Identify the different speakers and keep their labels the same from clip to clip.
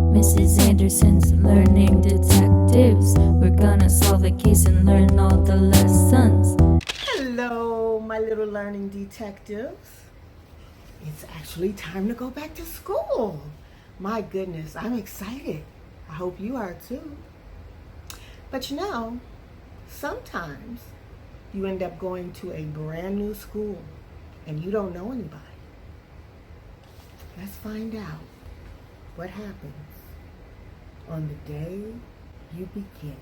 Speaker 1: Mrs. Anderson's Learning Detectives. We're gonna solve a case and learn all the lessons.
Speaker 2: Hello, my little learning detectives. It's actually time to go back to school. My goodness, I'm excited. I hope you are too. But you know, sometimes you end up going to a brand new school and you don't know anybody. Let's find out what happens on the day you begin.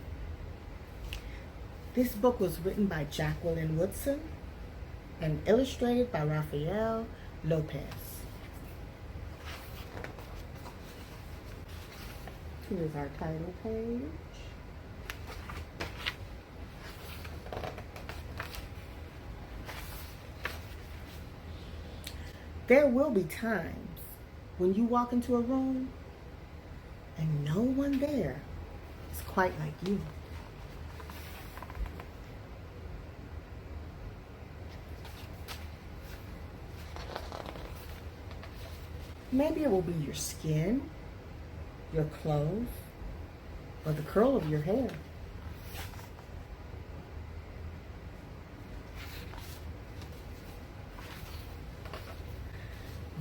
Speaker 2: This book was written by Jacqueline Woodson and illustrated by Rafael Lopez. Here's our title page. There will be times when you walk into a room and no one there is quite like you. Maybe it will be your skin, your clothes, or the curl of your hair.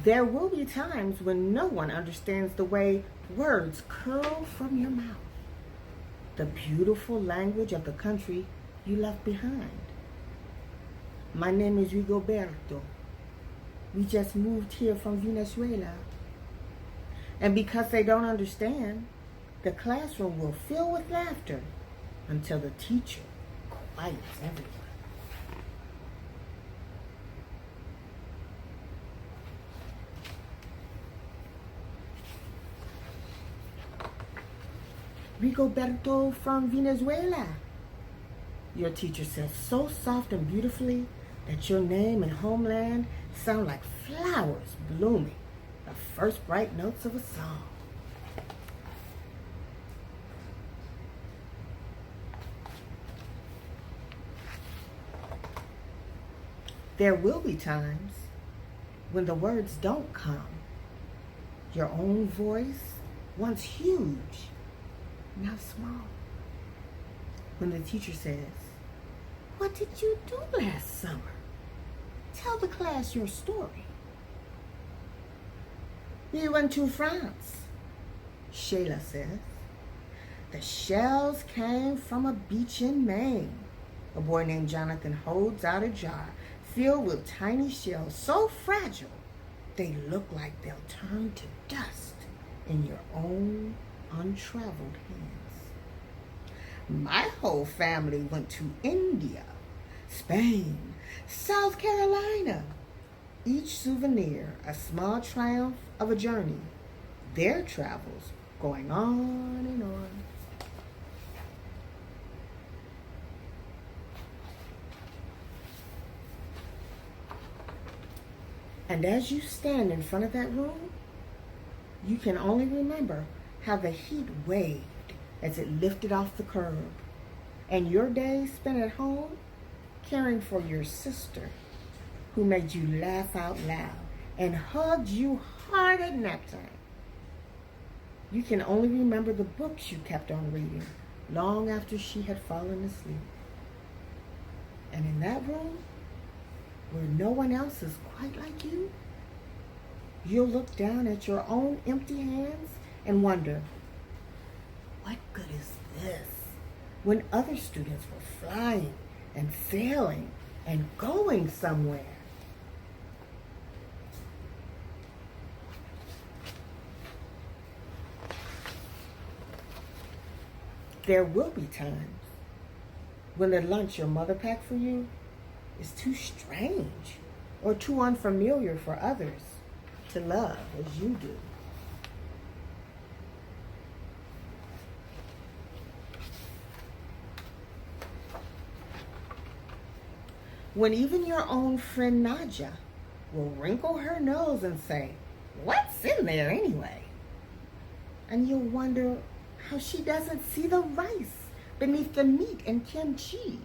Speaker 2: There will be times when no one understands the way words curl from your mouth, the beautiful language of the country you left behind. My name is Rigoberto. We just moved here from Venezuela. And because they don't understand, the classroom will fill with laughter until the teacher quiets everyone. Rigoberto from Venezuela. Your teacher says so soft and beautifully that your name and homeland sound like flowers blooming, the first bright notes of a song. There will be times when the words don't come. Your own voice, once huge, now small. When the teacher says, "What did you do last summer? Tell the class your story." "We went to France," Shayla says. "The shells came from a beach in Maine." A boy named Jonathan holds out a jar filled with tiny shells so fragile they look like they'll turn to dust in your own untraveled hands. "My whole family went to India, Spain, South Carolina." Each souvenir a small triumph of a journey, their travels going on and on. And as you stand in front of that room, you can only remember how the heat waved as it lifted off the curb, and your days spent at home caring for your sister who made you laugh out loud and hugged you hard at nap time. You can only remember the books you kept on reading long after she had fallen asleep. And in that room, where no one else is quite like you, you'll look down at your own empty hands and wonder, what good is this? When other students were flying and sailing and going somewhere. There will be times when the lunch your mother packed for you is too strange or too unfamiliar for others to love as you do. When even your own friend Naja will wrinkle her nose and say, "What's in there anyway?" And you'll wonder how she doesn't see the rice beneath the meat and kimchi.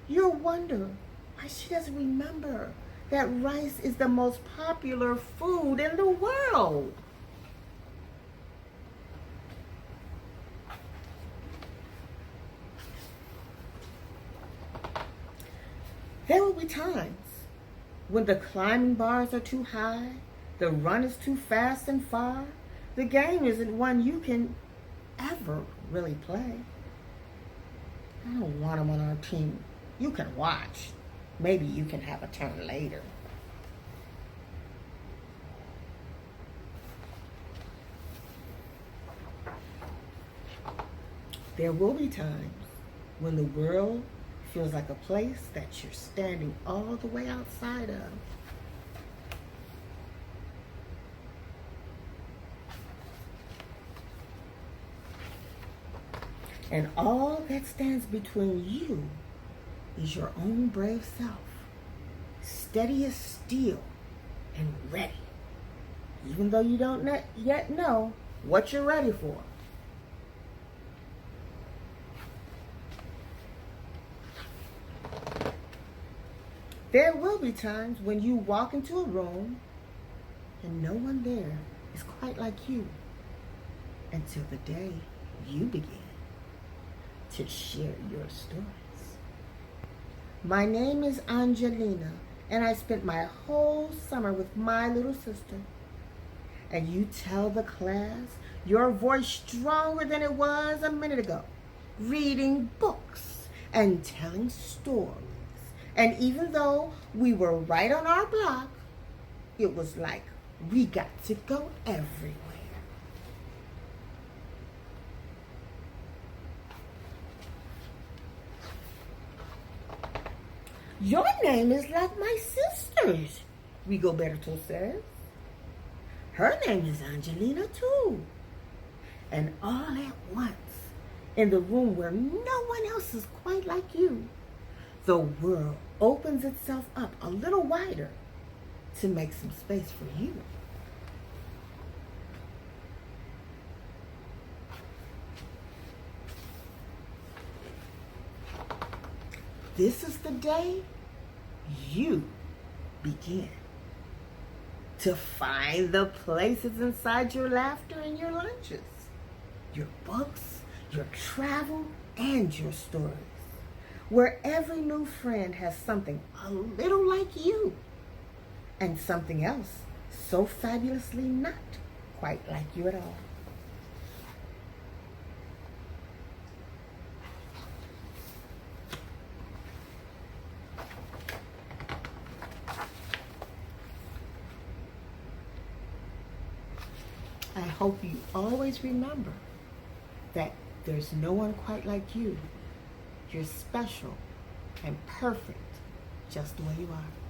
Speaker 2: You'll wonder why she doesn't remember that rice is the most popular food in the world. There will be times when the climbing bars are too high, the run is too fast and far, the game isn't one you can ever really play. I don't want him on our team. You can watch. Maybe you can have a turn later. There will be times when the world feels like a place that you're standing all the way outside of. And all that stands between you is your own brave self, steady as steel and ready, even though you don't yet know what you're ready for. There will be times when you walk into a room and no one there is quite like you until the day you begin to share your stories. My name is Angelina, and I spent my whole summer with my little sister. And you tell the class your voice stronger than it was a minute ago, reading books and telling stories. And even though we were right on our block, it was like we got to go everywhere. Your name is like my sister's, Rigoberto says. Her name is Angelina too. And all at once, in the room where no one else is quite like you, the world opens itself up a little wider to make some space for you. This is the day you begin to find the places inside your laughter and your lunches, your books, your travel, and your stories, where every new friend has something a little like you and something else so fabulously not quite like you at all. I hope you always remember that there's no one quite like you. You're special and perfect just the way you are.